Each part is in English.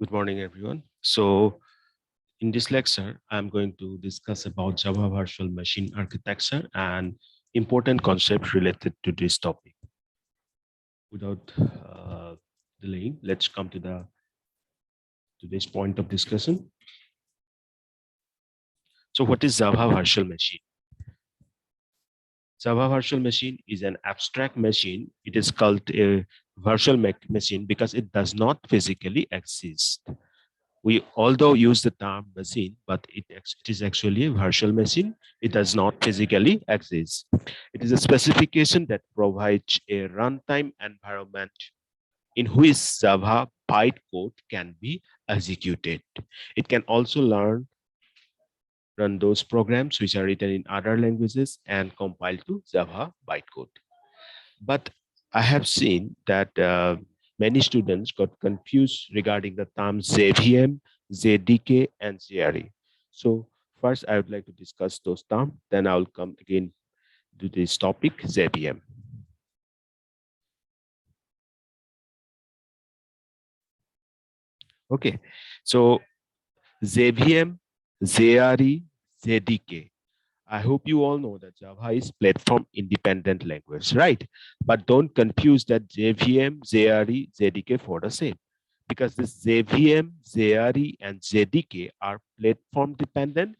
Good morning, everyone. So in this lecture, I'm going to discuss about Java virtual machine architecture and important concepts related to this topic. Without delaying, let's come to today's point of discussion. So what is Java virtual machine? Java virtual machine is an abstract machine. It is called a virtual machine because it does not physically exist. We although use the term machine, but it is actually a virtual machine. It does not physically exist. It is a specification that provides a runtime environment in which Java bytecode can be executed. It can also run those programs which are written in other languages and compile to Java bytecode. But I have seen that many students got confused regarding the terms JVM, JDK, and JRE. So first, I would like to discuss those terms. Then I will come again to this topic, JVM. Okay, so JVM, JRE, JDK. I hope you all know that Java is platform independent language, right? But don't confuse that JVM, JRE, JDK for the same. Because this JVM, JRE, and JDK are platform dependent,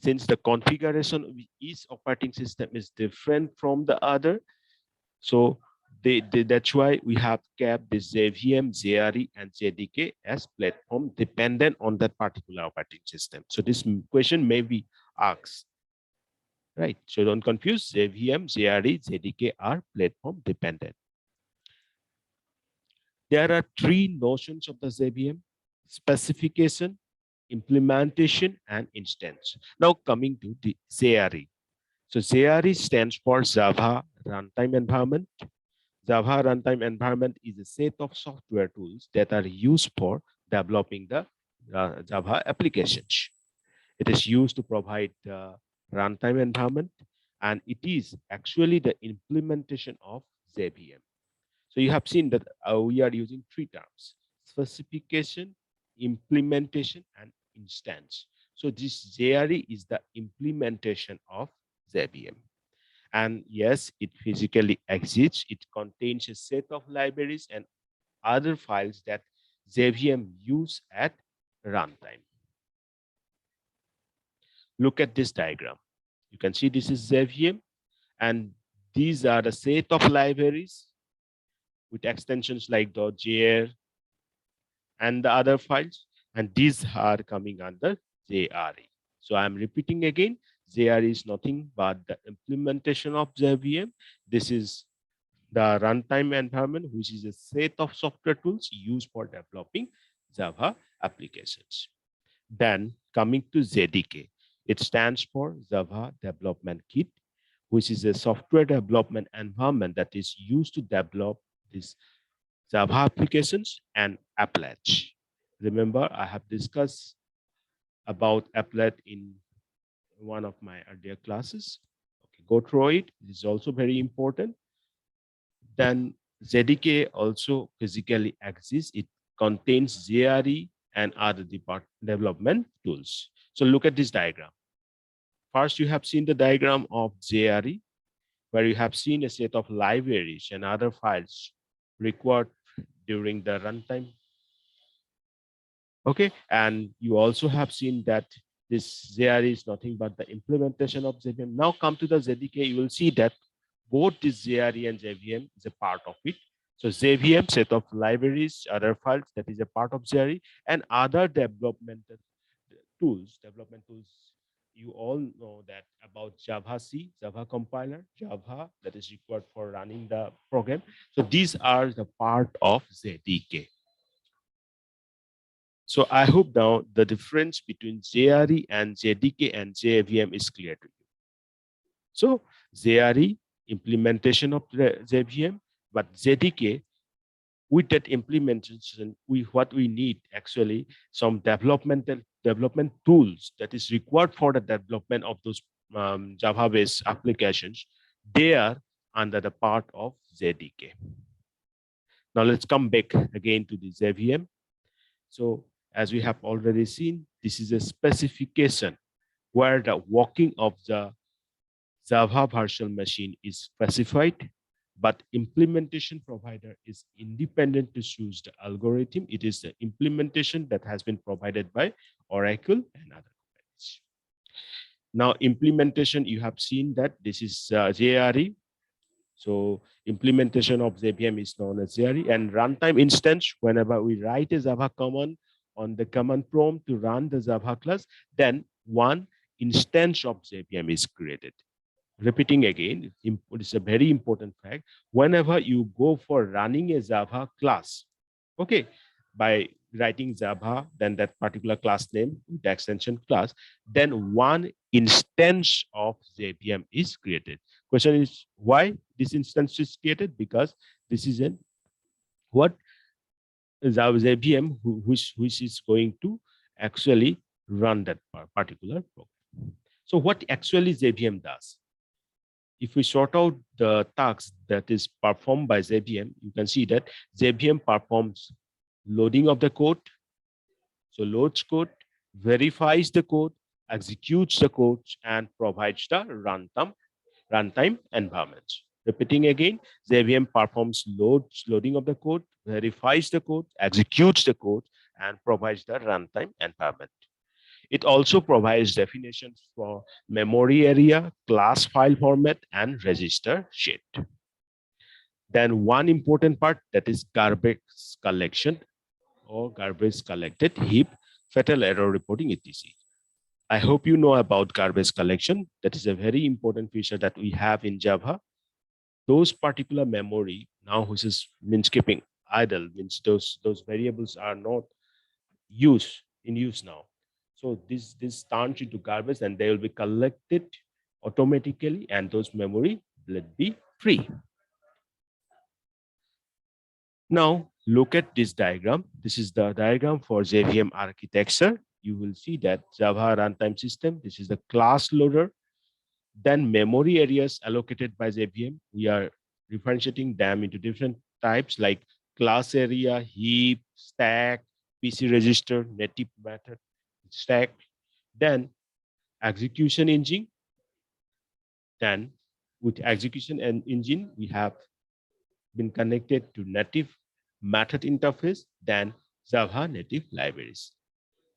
since the configuration of each operating system is different from the other. So that's why we have kept this JVM, JRE, and JDK as platform dependent on that particular operating system. So this question may be asked, right? So don't confuse JVM, JRE, JDK are platform dependent. There are three notions of the JVM: specification, implementation, and instance. Now coming to the JRE. So JRE stands for Java Runtime Environment. Java Runtime Environment is a set of software tools that are used for developing the Java applications. It is used to provide the runtime environment, and it is actually the implementation of JVM. So you have seen that we are using three terms: specification, implementation, and instance. So this JRE is the implementation of JVM. And yes, it physically exists. It contains a set of libraries and other files that JVM use at runtime. Look at this diagram. You can see this is JVM, and these are the set of libraries with extensions like .jar and the other files, and these are coming under JRE. So I'm repeating again, JRE is nothing but the implementation of JVM. This is the runtime environment, which is a set of software tools used for developing Java applications. Then coming to JDK, it stands for Java Development Kit, which is a software development environment that is used to develop these Java applications and applets. Remember, I have discussed about applet in one of my earlier classes. Okay, go through it. It is also very important. Then JDK also physically exists. It contains JRE and other development tools. So look at this diagram. First, you have seen the diagram of JRE, where you have seen a set of libraries and other files required during the runtime. Okay, and you also have seen that this JRE is nothing but the implementation of JVM. Now come to the JDK, you will see that both this JRE and JVM is a part of it. So JVM set of libraries, other files, that is a part of JRE, and other development tools. You all know that about Java C, Java compiler, Java that is required for running the program. So these are the part of JDK. So I hope now the difference between JRE and JDK and JVM is clear to you. So JRE, implementation of JVM, but JDK, with that implementation, what we need actually some development tools that is required for the development of those Java-based applications. They are under the part of JDK. Now let's come back again to the JVM. So as we have already seen, this is a specification where the working of the Java virtual machine is specified, but implementation provider is independent to choose the algorithm. It is the implementation that has been provided by Oracle and other companies. Now, implementation, you have seen that this is JRE. So implementation of JVM is known as JRE, and runtime instance, whenever we write a Java command on the command prompt to run the Java class, then one instance of JVM is created. Repeating again, it's a very important fact. Whenever you go for running a Java class, okay, by writing Java, then that particular class name, the extension class, then one instance of JVM is created. Question is why this instance is created? Because this is an what Java JVM which is going to actually run that particular program. So what actually JVM does? If we sort out the tasks that is performed by JVM, you can see that JVM performs loading of the code. So loads code, verifies the code, executes the code, and provides the runtime environment. Repeating again, JVM performs loading of the code, verifies the code, executes the code, and provides the runtime environment. It also provides definitions for memory area, class file format, and register sheet. Then one important part, that is garbage collection or garbage collected heap, fatal error reporting, etc. I hope you know about garbage collection. That is a very important feature that we have in Java. Those particular memory now, which is means keeping idle, means those variables are not in use now. So this turns into garbage and they will be collected automatically, and those memory will be free. Now look at this diagram. This is the diagram for JVM architecture. You will see that Java runtime system, this is the class loader. Then memory areas allocated by JVM, we are differentiating them into different types like class area, heap, stack, PC register, native method, stack. Then execution engine. Then with execution engine, we have been connected to native method interface, then Java native libraries.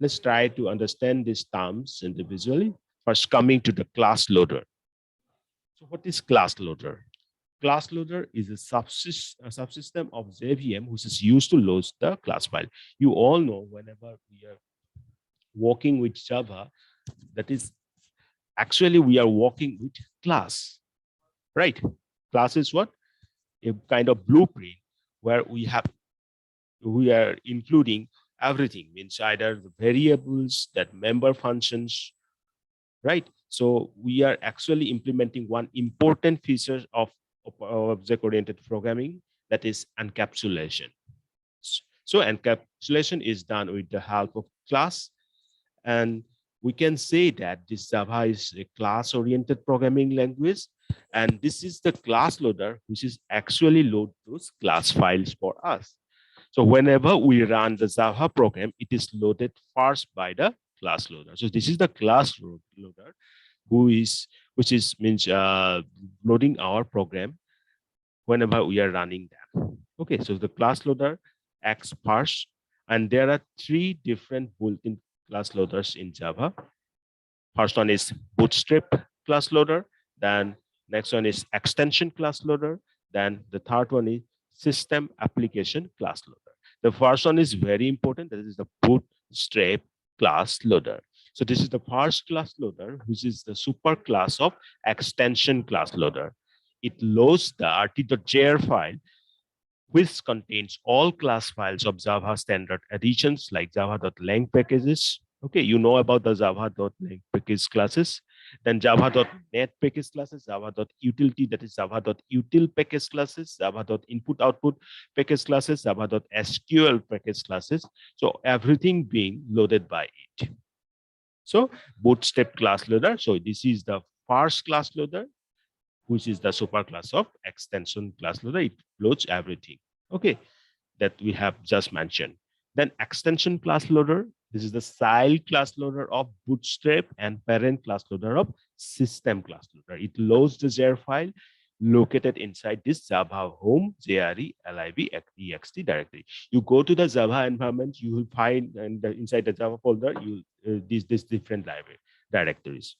Let's try to understand these terms individually. First, coming to the class loader. So what is class loader? Class loader is a subsystem of JVM which is used to load the class file. You all know whenever we are working with Java, that is actually we are working with class, right? Class is what? A kind of blueprint where we are including everything, means either the variables, that member functions, right? So we are actually implementing one important feature of object-oriented programming, that is encapsulation. So encapsulation is done with the help of class, and we can say that this Java is a class-oriented programming language, and this is the class loader which is actually load those class files for us. So whenever we run the Java program, it is loaded first by the class loader. So this is the class loader which means loading our program whenever we are running them. Okay, so the class loader acts first, and there are three different built-in class loaders in Java. First one is bootstrap class loader, then next one is extension class loader, then the third one is system application class loader. The first one is very important, that is the bootstrap class loader. So this is the first class loader, which is the super class of extension class loader. It loads the rt.jr file, which contains all class files of Java standard additions like java.lang packages. Okay, you know about the java.lang package classes, then java.net package classes, java.utility, that is java.util package classes, java.input-output package classes, java.sql package classes. So everything being loaded by it. So bootstrap class loader. So this is the first class loader, which is the superclass of extension class loader. It loads everything, okay, that we have just mentioned. Then extension class loader. This is the child class loader of Bootstrap and parent class loader of system class loader. It loads the jar file located inside this Java home JRE lib ext directory. You go to the Java environment, you will find and inside the Java folder, you these different library directories.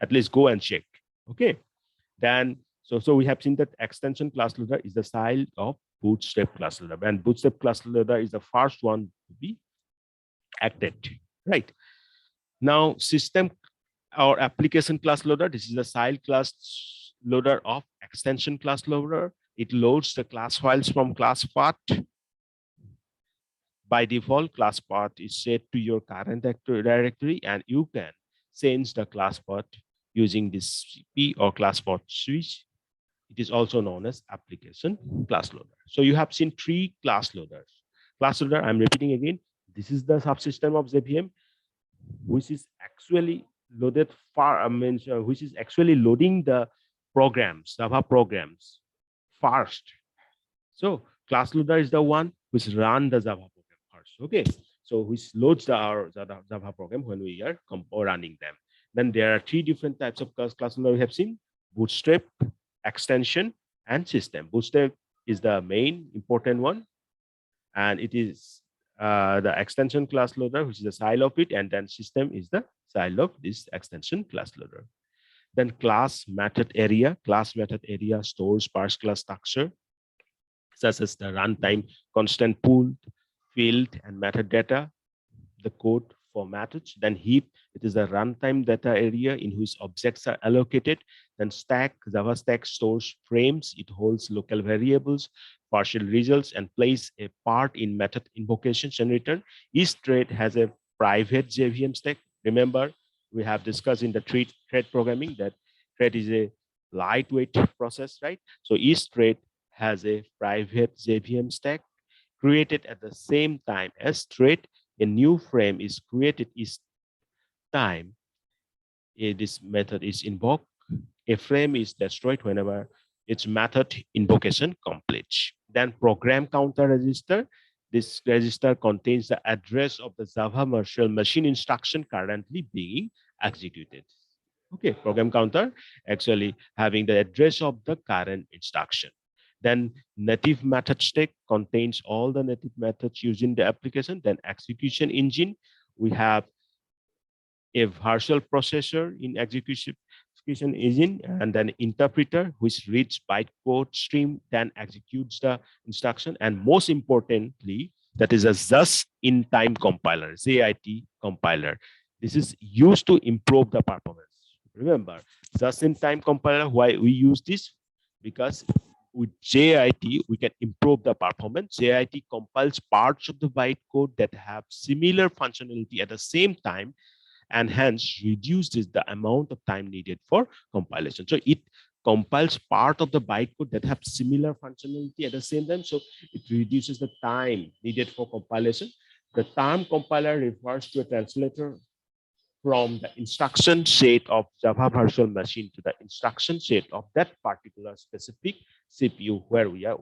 At least go and check. Okay. Then so we have seen that extension class loader is the child of Bootstrap class loader, and Bootstrap class loader is the first one to be acted. Right. Now system or application class loader. This is the child class loader of extension class loader. It loads the class files from class path. By default, class path is set to your current directory, and you can change the class path using this CP or class path switch. It is also known as application class loader. So you have seen 3 class loaders. Class loader, I'm repeating again, this is the subsystem of JVM, which is actually loaded which is actually loading the programs, Java programs first. So class loader is the one which run the Java program first. Okay, so which loads our Java program when we are running them. Then there are 3 different types of class loader we have seen: Bootstrap, extension, and system. Bootstrap is the main important one, and it is the extension class loader, which is the child of it, and then system is the child of this extension class loader. Then class method area. Class method area stores parse class structure, such as the runtime, constant pool, field, and method data, the code for methods. Then heap, it is the runtime data area in which objects are allocated. Then stack, Java stack stores frames. It holds local variables, partial results, and plays a part in method invocations and return. Each thread has a private JVM stack. Remember, we have discussed in the thread programming that thread is a lightweight process, right? So each thread has a private JVM stack created at the same time as thread. A new frame is created each time this method is invoked. A frame is destroyed whenever its method invocation completes. Then program counter register. This register contains the address of the Java virtual machine instruction currently being executed. Okay, program counter actually having the address of the current instruction. Then native method stack contains all the native methods used in the application. Then execution engine, we have a virtual processor in execution engine, and then interpreter which reads bytecode stream, then executes the instruction, and most importantly, that is a just-in-time compiler, JIT compiler. This is used to improve the performance. Remember, just-in-time compiler, why we use this? Because with JIT, we can improve the performance. JIT compiles parts of the bytecode that have similar functionality at the same time, and hence reduces the amount of time needed for compilation. So it compiles part of the bytecode that have similar functionality at the same time. So it reduces the time needed for compilation. The term compiler refers to a translator from the instruction set of Java virtual machine to the instruction set of that particular specific CPU where we are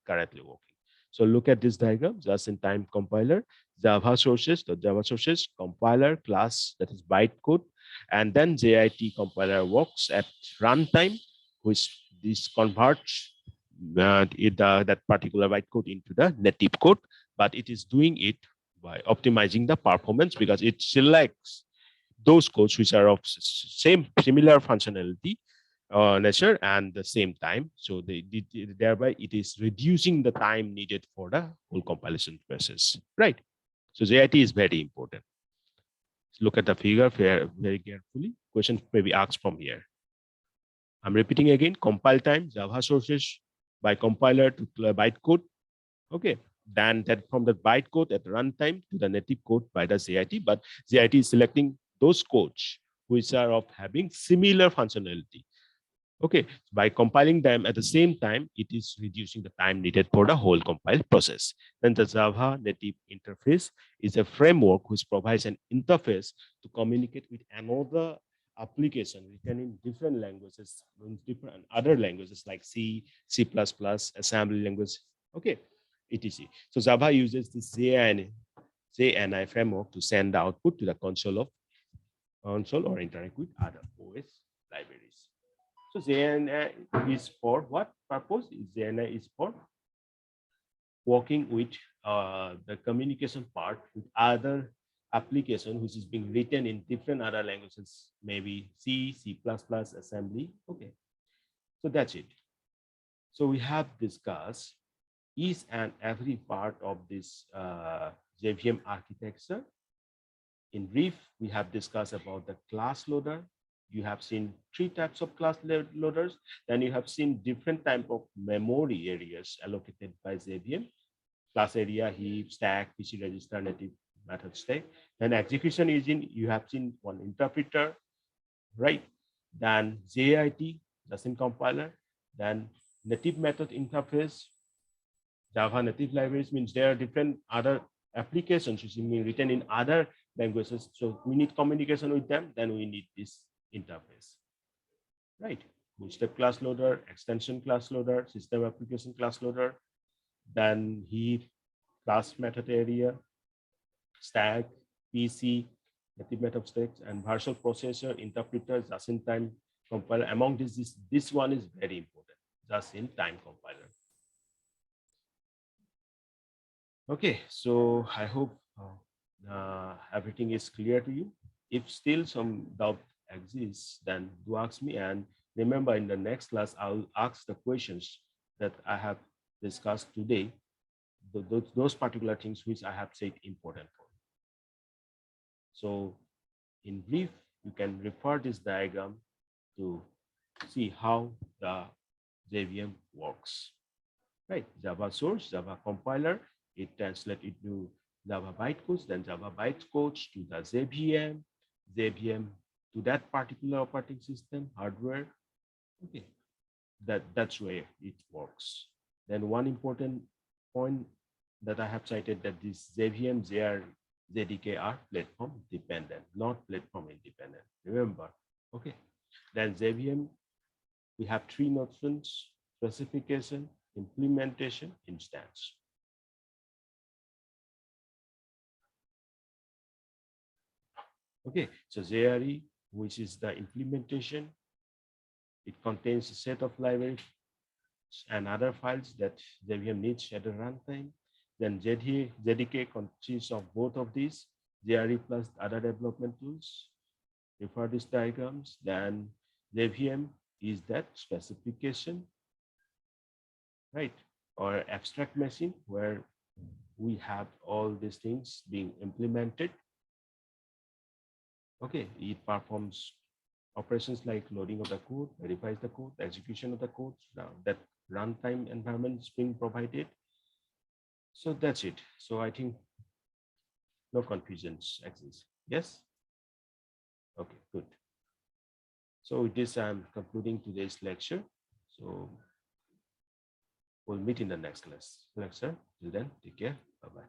currently working. So look at this diagram, just-in-time compiler, Java sources, the Java sources, compiler, class, that is bytecode, and then JIT compiler works at runtime, which this converts that particular bytecode into the native code, but it is doing it by optimizing the performance because it selects those codes which are of similar functionality nature and the same time. So thereby it is reducing the time needed for the whole compilation process, right? So JIT is very important. Look at the figure very carefully. Question may be asked from here. I'm repeating again, compile time, Java sources by compiler to bytecode. Okay, then that from the bytecode at runtime to the native code by the JIT, but JIT is selecting those codes which are of having similar functionality. Okay, by compiling them at the same time, it is reducing the time needed for the whole compile process. Then the Java native interface is a framework which provides an interface to communicate with another application written in different languages, different other languages like C, C++, assembly language, okay, etc. So Java uses this JIT JNI framework to send the output to the console or interact with other OS libraries. So JNI is for what purpose? JNI is for working with the communication part with other application which is being written in different other languages, maybe C, C++, assembly. Okay, so that's it. So we have discussed each and every part of this JVM architecture. In brief, we have discussed about the class loader. You have seen 3 types of class loaders. Then you have seen different type of memory areas allocated by JVM. Class area, heap, stack, PC register, native method stack. Then execution engine, you have seen one interpreter, right? Then JIT, just-in compiler. Then native method interface. Java native libraries means there are different other applications which is written in other languages. So we need communication with them, then we need this interface, right? Bootstrap class loader, extension class loader, system application class loader, then heap, class method area, stack, PC, native method stacks, and virtual processor, interpreter, just-in-time compiler. Among this one is very important, just-in-time compiler. Okay, so I hope everything is clear to you. If still some doubt exists, then do ask me. And remember, in the next class, I'll ask the questions that I have discussed today, those particular things which I have said important for. So in brief, you can refer this diagram to see how the JVM works, right? Java source, Java compiler, it translates into Java bytecodes, then Java bytecodes to the JVM, JVM to that particular operating system, hardware. Okay, that's where it works. Then one important point that I have cited that this JVM, JDK are platform dependent, not platform independent. Remember, okay. Then JVM, we have 3 notions: specification, implementation, instance. Okay, so JRE, which is the implementation, it contains a set of libraries and other files that JVM needs at the runtime. Then JDK consists of both of these, JRE plus other development tools. Refer these diagrams. Then JVM is that specification, right? Or abstract machine where we have all these things being implemented. Okay, it performs operations like loading of the code, verifies the code, execution of the code, that runtime environment is being provided. So that's it. So I think no confusions exist. Yes? Okay, good. So with this, I'm concluding today's lecture. So we'll meet in the next lecture. Till then, take care. Bye-bye.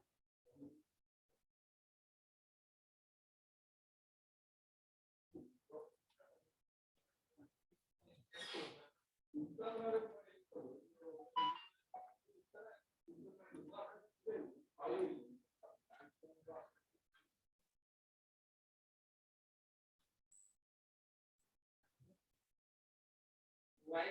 Why